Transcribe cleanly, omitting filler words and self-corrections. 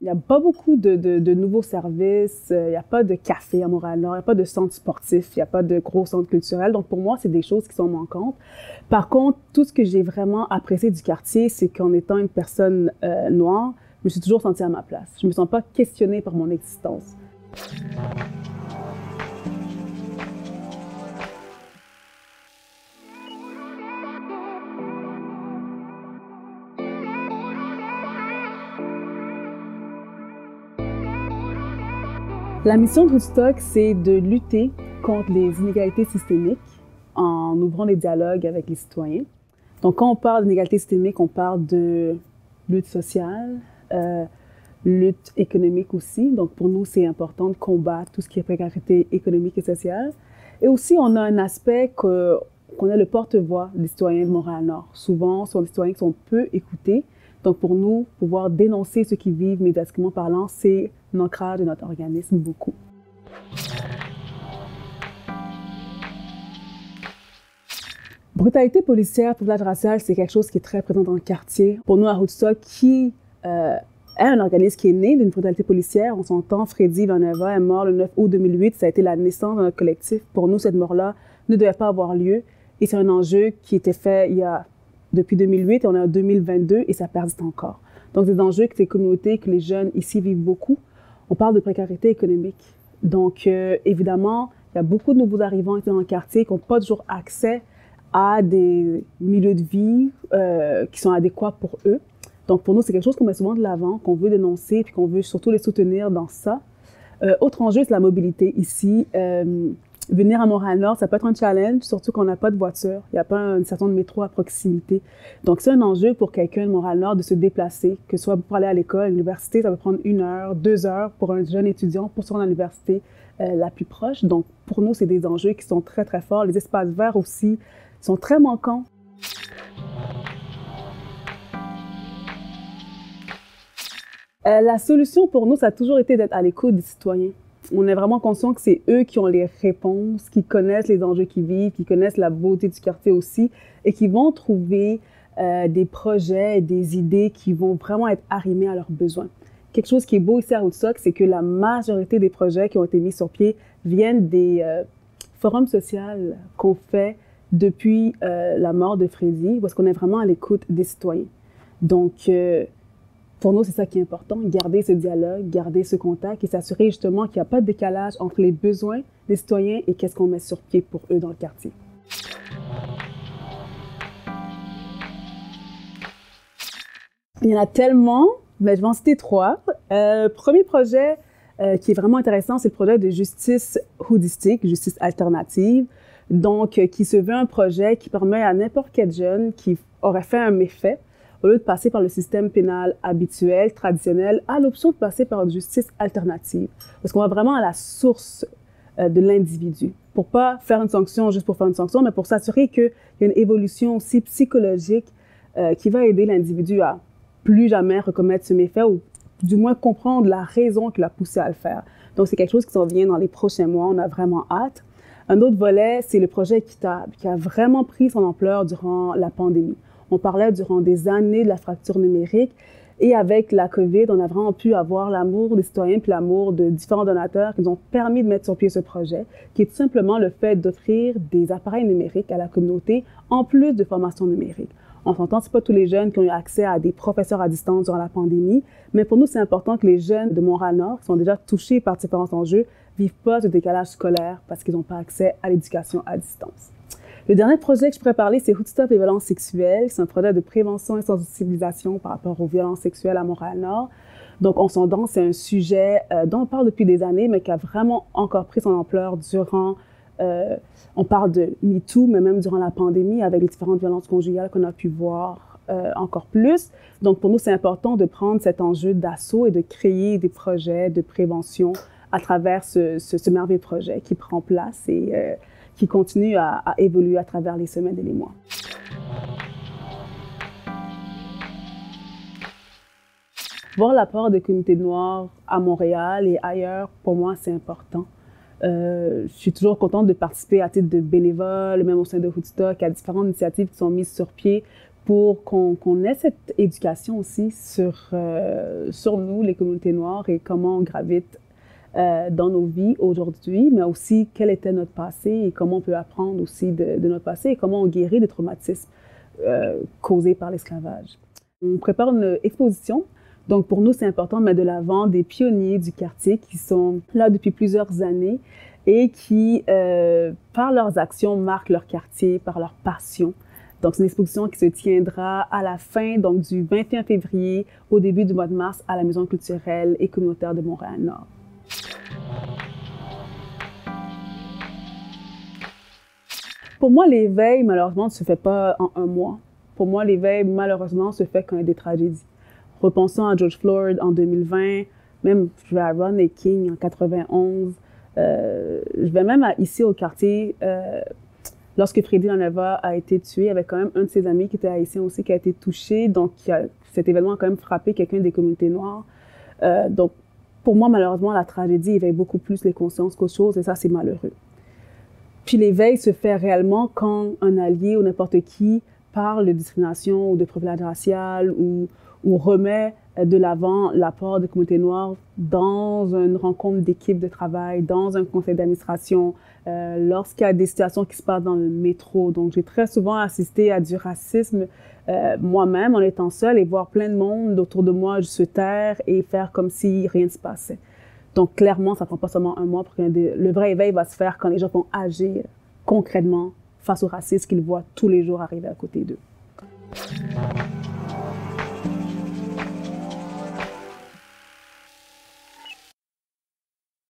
Il n'y a pas beaucoup de nouveaux services, il n'y a pas de café à Montréal-Nord, il n'y a pas de centre sportif, il n'y a pas de gros centre culturel. Donc, pour moi, c'est des choses qui sont manquantes. Par contre, tout ce que j'ai vraiment apprécié du quartier, c'est qu'en étant une personne noire, je me suis toujours sentie à ma place. Je ne me sens pas questionnée par mon existence. La mission de Woodstock, c'est de lutter contre les inégalités systémiques en ouvrant des dialogues avec les citoyens. Donc, quand on parle d'inégalités systémiques, on parle de lutte sociale, lutte économique aussi. Donc, pour nous, c'est important de combattre tout ce qui est précarité économique et sociale. Et aussi, on a un aspect qu'on est le porte-voix des citoyens de Montréal-Nord. Souvent, ce sont des citoyens qui sont peu écoutés. Donc, pour nous, pouvoir dénoncer ceux qui vivent médiatiquement parlant, c'est l'ancrage de notre organisme beaucoup. Brutalité policière, profilage racial, c'est quelque chose qui est très présent dans le quartier. Pour nous, à Woodstock, qui est un organisme qui est né d'une brutalité policière, on s'entend, Freddy Vaneva est mort le 9 août 2008, ça a été la naissance de notre collectif. Pour nous, cette mort-là ne devait pas avoir lieu et c'est un enjeu qui était fait depuis 2008 et on est en 2022 et ça persiste encore. Donc, des enjeux que les communautés, que les jeunes ici vivent beaucoup. On parle de précarité économique. Donc, évidemment, il y a beaucoup de nouveaux arrivants ici dans le quartier qui n'ont pas toujours accès à des milieux de vie qui sont adéquats pour eux. Donc, pour nous, c'est quelque chose qu'on met souvent de l'avant, qu'on veut dénoncer, puis qu'on veut surtout les soutenir dans ça. Autre enjeu, c'est la mobilité ici. Venir à Montréal-Nord, ça peut être un challenge, surtout qu'on n'a pas de voiture. Il n'y a pas une station de métro à proximité. Donc, c'est un enjeu pour quelqu'un de Montréal-Nord de se déplacer, que ce soit pour aller à l'école, à l'université, ça peut prendre 1 heure, 2 heures pour un jeune étudiant pour se rendre à l'université la plus proche. Donc, pour nous, c'est des enjeux qui sont très, très forts. Les espaces verts aussi sont très manquants. La solution pour nous, ça a toujours été d'être à l'écoute des citoyens. On est vraiment conscient que c'est eux qui ont les réponses, qui connaissent les enjeux qu'ils vivent, qui connaissent la beauté du quartier aussi, et qui vont trouver des projets et des idées qui vont vraiment être arrimés à leurs besoins. Quelque chose qui est beau ici à Woodstock, c'est que la majorité des projets qui ont été mis sur pied viennent des forums sociaux qu'on fait depuis la mort de Freddy, parce qu'on est vraiment à l'écoute des citoyens. Donc, pour nous, c'est ça qui est important, garder ce dialogue, garder ce contact et s'assurer justement qu'il n'y a pas de décalage entre les besoins des citoyens et qu'est-ce qu'on met sur pied pour eux dans le quartier. Il y en a tellement, mais je vais en citer 3. Premier projet qui est vraiment intéressant, c'est le projet de justice houdistique, justice alternative, donc qui se veut un projet qui permet à n'importe quel jeune qui aurait fait un méfait, au lieu de passer par le système pénal habituel, traditionnel, à l'option de passer par une justice alternative. Parce qu'on va vraiment à la source de l'individu. Pour pas faire une sanction juste pour faire une sanction, mais pour s'assurer qu'il y a une évolution aussi psychologique qui va aider l'individu à plus jamais recommettre ce méfait ou du moins comprendre la raison qui l'a poussé à le faire. Donc, c'est quelque chose qui s'en vient dans les prochains mois. On a vraiment hâte. Un autre volet, c'est le projet équitable qui a vraiment pris son ampleur durant la pandémie. On parlait durant des années de la fracture numérique et avec la COVID, on a vraiment pu avoir l'amour des citoyens puis l'amour de différents donateurs qui nous ont permis de mettre sur pied ce projet, qui est tout simplement le fait d'offrir des appareils numériques à la communauté en plus de formation numérique. On s'entend, c'est pas tous les jeunes qui ont eu accès à des professeurs à distance durant la pandémie, mais pour nous, c'est important que les jeunes de Montréal-Nord, qui sont déjà touchés par différents enjeux, vivent pas de décalage scolaire parce qu'ils n'ont pas accès à l'éducation à distance. Le dernier projet que je pourrais parler, c'est Woodstock et violences sexuelles. C'est un projet de prévention et sensibilisation par rapport aux violences sexuelles à Montréal-Nord. Donc, on s'entend, c'est un sujet dont on parle depuis des années, mais qui a vraiment encore pris son ampleur durant, on parle de MeToo, mais même durant la pandémie, avec les différentes violences conjugales qu'on a pu voir encore plus. Donc, pour nous, c'est important de prendre cet enjeu d'assaut et de créer des projets de prévention à travers ce merveilleux projet qui prend place et qui continue à évoluer à travers les semaines et les mois. Voir l'apport des communautés noires à Montréal et ailleurs, pour moi, c'est important. Je suis toujours contente de participer à titre de bénévole, même au sein de Woodstock, à différentes initiatives qui sont mises sur pied pour qu'on ait cette éducation aussi sur nous, les communautés noires, et comment on gravite dans nos vies aujourd'hui, mais aussi quel était notre passé et comment on peut apprendre aussi de notre passé et comment on guérit des traumatismes causés par l'esclavage. On prépare une exposition. Donc, pour nous, c'est important de mettre de l'avant des pionniers du quartier qui sont là depuis plusieurs années et qui, par leurs actions, marquent leur quartier, par leur passion. Donc, c'est une exposition qui se tiendra à la fin donc, du 21 février au début du mois de mars à la Maison culturelle et communautaire de Montréal-Nord. Pour moi, l'éveil, malheureusement, ne se fait pas en un mois. Pour moi, l'éveil, malheureusement, se fait quand il y a des tragédies. Repensons à George Floyd en 2020, même je vais à Rodney King en 91. Je vais même ici au quartier, lorsque Freddy Laneva a été tué, il y avait quand même un de ses amis qui était haïtien aussi qui a été touché. Donc, cet événement a quand même frappé quelqu'un des communautés noires. Donc, pour moi, malheureusement, la tragédie éveille beaucoup plus les consciences qu'autre chose et ça, c'est malheureux. Puis l'éveil se fait réellement quand un allié ou n'importe qui parle de discrimination ou de profilage racial ou remet de l'avant l'apport des communautés noires dans une rencontre d'équipe de travail, dans un conseil d'administration, lorsqu'il y a des situations qui se passent dans le métro. Donc, j'ai très souvent assisté à du racisme moi-même en étant seule et voir plein de monde autour de moi se taire et faire comme si rien ne se passait. Donc, clairement, ça ne prend pas seulement un mois pour que le vrai éveil va se faire quand les gens vont agir concrètement face au racisme qu'ils voient tous les jours arriver à côté d'eux.